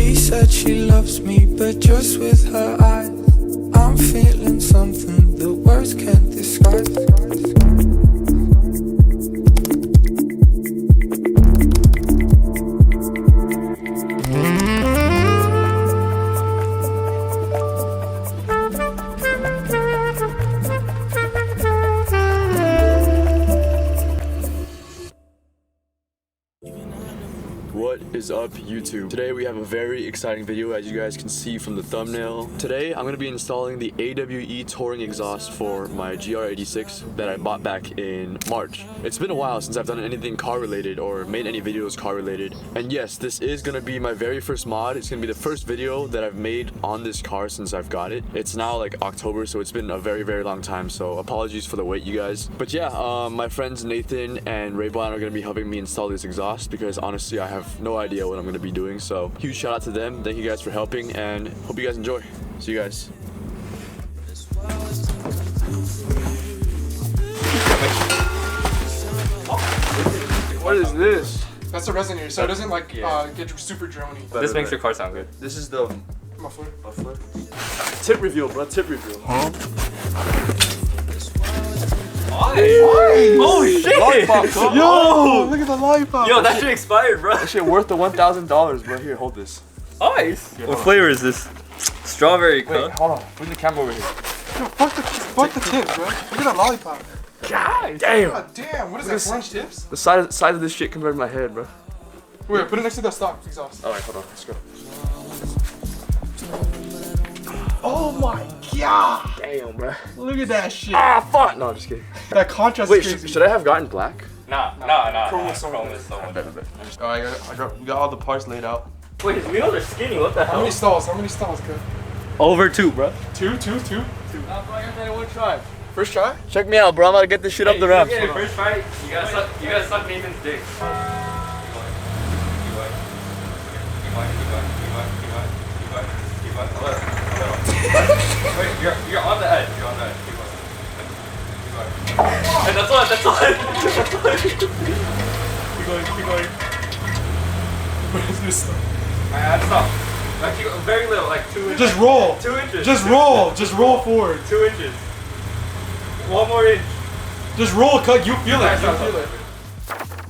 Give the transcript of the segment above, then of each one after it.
She said she loves me, but just with her eyes. I'm feeling something the words can't describe. What is up, YouTube? Today we have a very exciting video, as you guys can see from the thumbnail. Today I'm going to be installing the AWE touring exhaust for my GR86 that I bought back in March. It's been a while since I've done anything car related or made any videos car related. And yes, this is going to be my very first mod. It's going to be the first video that I've made on this car since I've got it. It's now like October, so it's been a very long time, so apologies for the wait, you guys. But yeah, my friends Nathan and Raybon are going to be helping me install this exhaust because honestly I have no idea what I'm going to be doing. So huge shout out to them. Thank you guys for helping and hope you guys enjoy. See you guys. What is this? That's the resonator, so it doesn't like get super droney. This makes your car sound good. This is the Muffler. tip reveal, bro. Tip reveal. Why? Oh shit! Lollipop, Yo, look at the lollipop. Yo, that shit expired, bro. That shit worth the $1,000, bro. Here, hold this. Ice. What flavor is this? Strawberry. Wait, hold on. Bring the camera over here. Yo, fuck the tip, bro. Look at that lollipop. God damn. God damn, what is that, orange tips? The size of this shit compared to my head, bro. Wait, put it next to the stock exhaust. Alright, hold on. Let's go. Oh my god. Damn, bro. Look at that shit. Ah, fuck. No, just kidding. That contrast Wait, is crazy. should I have gotten black? Nah. Chrome is so Chrome good. is so Bet. We got all the parts laid out. Wait, his wheels are skinny. What the How hell? many stalls? How many stalls, good? Over 2, bro. Two? Nah, bro, I got that in one try. First try? Check me out, bro. I'm about to get this shit up the ramp. Okay, first try. You gotta suck Nathan's dick. Wait, you're on the edge. You're on the edge. Keep going. And that's all. Keep going. What is this? Alright, stop. Like, very little, like 2 inches. Just roll. 2 inches. Just roll. Just roll forward. 2 inches. 1 more inch. Just roll, cut. You feel it. You feel it.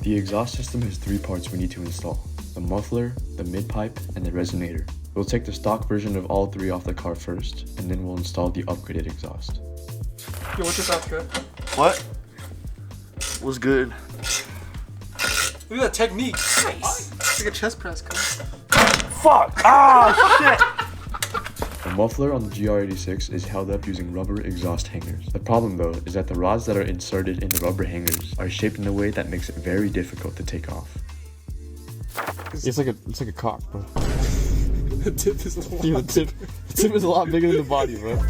The exhaust system has 3 parts we need to install: the muffler, the mid-pipe, and the resonator. We'll take the stock version of all 3 off the car first, and then we'll install the upgraded exhaust. Yo, what's your thoughts, good? What? Was good. Look at that technique. Nice. It's like a chest press, cut. Fuck! Ah, shit! The muffler on the GR86 is held up using rubber exhaust hangers. The problem though is that the rods that are inserted in the rubber hangers are shaped in a way that makes it very difficult to take off. It's like a cock, bro. The tip is long. Yeah, the tip is a lot bigger than the body, bro.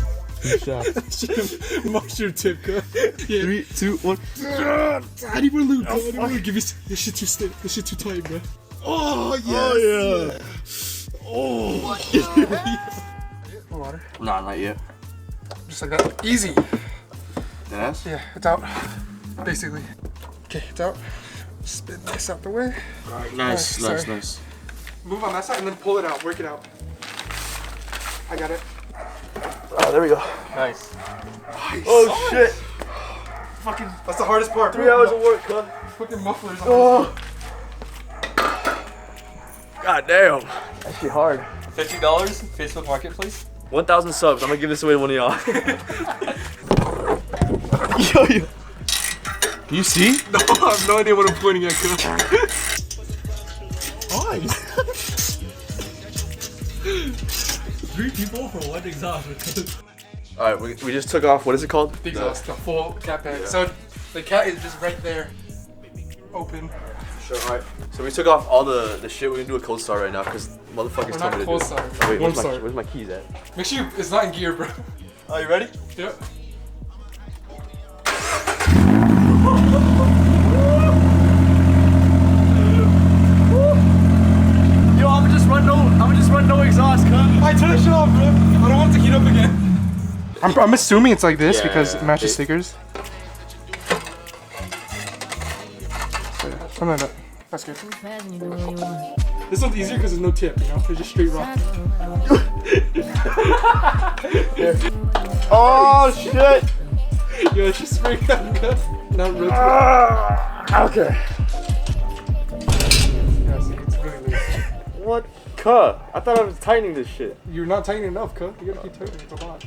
Mushroom tip, cut. Yeah. 3, 2, 1. I need more lube, bro. I need more lube. Give me this shit too stiff. This shit too tight, bro. Oh, yes. Oh, yeah. More water. Nah, not yet. Just like that. Easy. Yes? Yeah, it's out. Basically. Okay, it's out. Spin this out the way. Nice. Move on that side and then pull it out. Work it out. I got it. Oh, there we go. Nice. Oh, shit. Fucking. That's the hardest part. 3 hours of work, huh? Fucking mufflers on. Oh. God damn. That shit hard. $50 Facebook Marketplace. 1,000 subs. I'm gonna give this away to one of y'all. Yo. You see? No, I have no idea what I'm pointing at. Why? 3 people for 1 exhaust. Alright, we just took off, what is it called? The exhaust, the full cat bag. Yeah. So the cat is just right there. Open. Sure, alright. So we took off all the shit. We're gonna do a cold start right now because motherfuckers told me to do cold it. start. Oh, wait, Warm start. where's my keys at? Make sure it's not in gear, bro. Oh, you ready? Yep. Yo, I'ma just run no exhaust, cuz. I turn this shit off, bro. I don't want it to heat up again. I'm assuming it's like this because it matches stickers. Something like that. That's good. This one's easier because there's no tip, you know? It's just straight rock. Oh shit! Yo, just spring that cup. Now rotate. Okay. Yeah, see, it's really loose. What? Cuh. I thought I was tightening this shit. You're not tightening enough, cuh. You gotta keep tightening. It's a lot.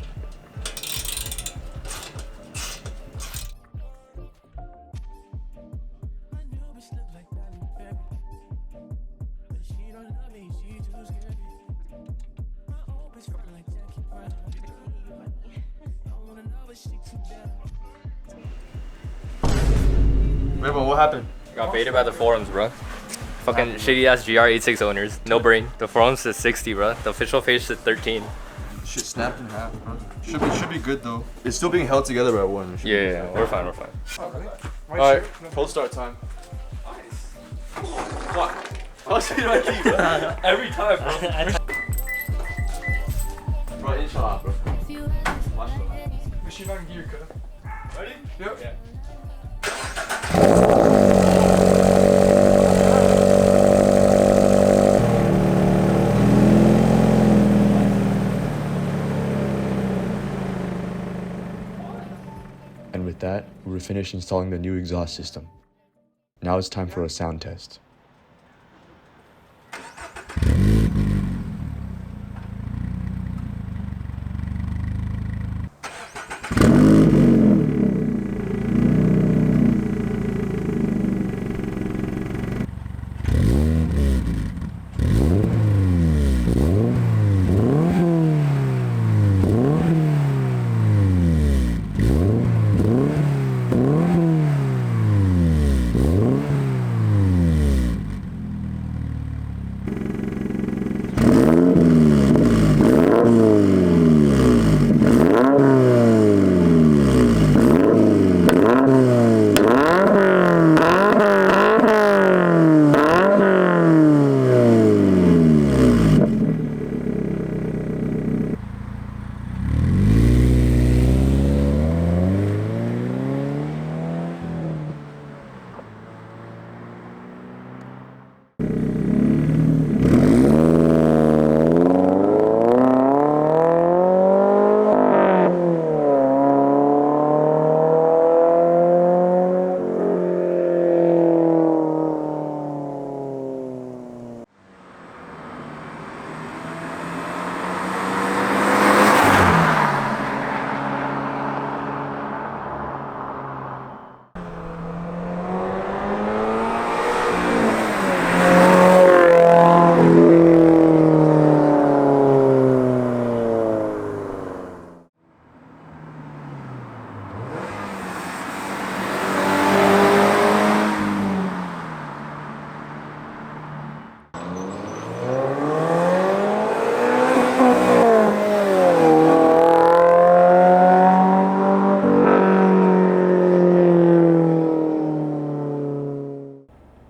Wait, but what happened? Got baited by the forums, bro. Fucking shitty ass GR86 owners. No brain. The forums says 60, bro. The official page said 13. Shit snapped in half, bro. Should be good though. It's still being held together by one. Yeah, we're fine, we're fine. Alright, full start time. What? I'll see my key, bro. Every time, bro. Bro, inshallah, bro. Machine on gear, cuh. Ready? Yep. Yeah. And with that, we're finished installing the new exhaust system. Now it's time for a sound test.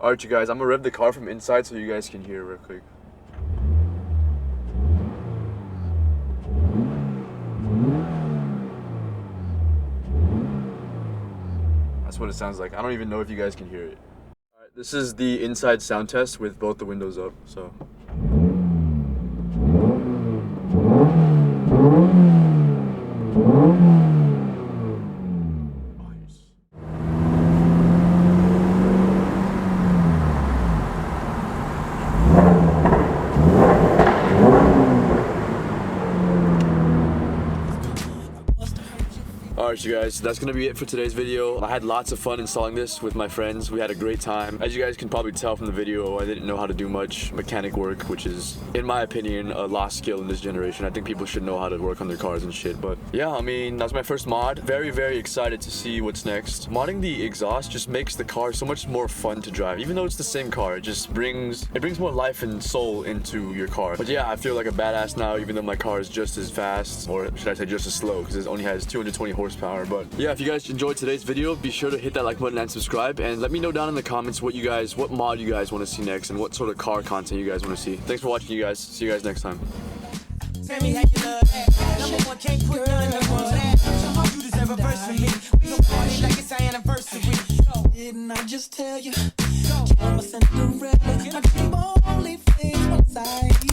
Alright, you guys, I'm gonna rev the car from inside so you guys can hear real quick. That's what it sounds like. I don't even know if you guys can hear it. Alright, this is the inside sound test with both the windows up, so. Alright, you guys, that's gonna be it for today's video. I had lots of fun installing this with my friends. We had a great time. As you guys can probably tell from the video, I didn't know how to do much mechanic work, which is, in my opinion, a lost skill in this generation. I think people should know how to work on their cars and shit. But yeah, I mean, that's my first mod. Very, very excited to see what's next. Modding the exhaust just makes the car so much more fun to drive. Even though it's the same car, it just brings more life and soul into your car. But yeah, I feel like a badass now, even though my car is just as fast, or should I say just as slow, because it only has 220 horsepower. But yeah, if you guys enjoyed today's video, be sure to hit that like button and subscribe, and let me know down in the comments what mod you guys want to see next and what sort of car content you guys want to see. Thanks for watching, you guys. See you guys next time. Tell me how you love that. Number one, can't put none of that. You deserve a verse from me. We gon' party like it's our anniversary. didn't I just tell you? I'm a Cinderella. I keep only things one side.